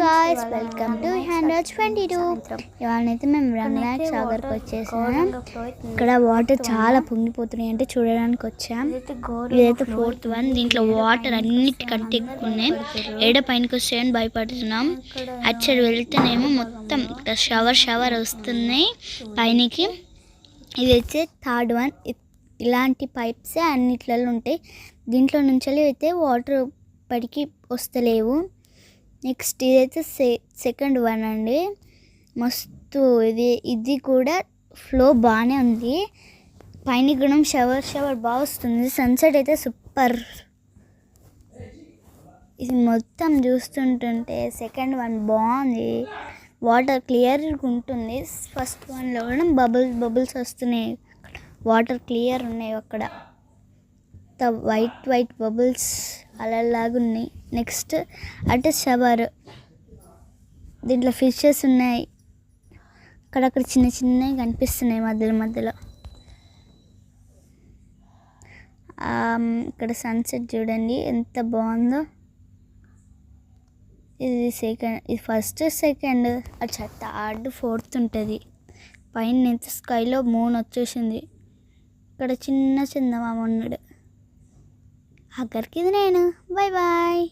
Guys, welcome to 122. ఇవాళనైతే మేము రంగనాథ్ సాగర్కి వచ్చేసాం. ఇక్కడ వాటర్ చాలా పొంగిపోతున్నాయి అంటే చూడడానికి వచ్చాం. ఇదైతే 4th వన్. దీంట్లో వాటర్ అన్నిటికంటే ఎక్కువ ఉన్నాయి. ఏడ పైనకి వస్తాయని భయపడుతున్నాం. అటు సైడ్ వెళ్తేనేమో మొత్తం షవర్ వస్తున్నాయి పైనకి. ఇదైతే 3rd వన్. ఇలాంటి పైప్సే అన్నిట్లలో ఉంటాయి. దీంట్లో నుంచి అయితే వాటర్ పడికి వస్తలేవు. నెక్స్ట్ ఇదైతే 2nd వన్ అండి. మస్తు ఇది కూడా ఫ్లో బాగానే ఉంది. పైన కూడా షవర్ బాగా వస్తుంది. సన్సెట్ అయితే సూపర్. ఇది మొత్తం చూస్తుంటుంటే 2nd వన్ బాగుంది. వాటర్ క్లియర్గా ఉంటుంది. ఫస్ట్ వన్లో కూడా బబుల్స్ వస్తున్నాయి. వాటర్ క్లియర్ ఉన్నాయి. అక్కడ వైట్ బబుల్స్ అలాగా ఉన్నాయి. నెక్స్ట్ అటు షవర్. దీంట్లో ఫిషెస్ ఉన్నాయి. అక్కడక్కడ చిన్నవి కనిపిస్తున్నాయి మధ్యలో. ఇక్కడ సన్సెట్ చూడండి ఎంత బాగుందో. ఇది ఫస్ట్, సెకండ్, అచ్చా 3rd, 4th ఉంటుంది. పైన అయితే స్కైలో మూన్ వచ్చేసింది. ఇక్కడ చిన్న చందమామ ఉన్నాడు. అక్కడికి ఇది నేను. బాయ్.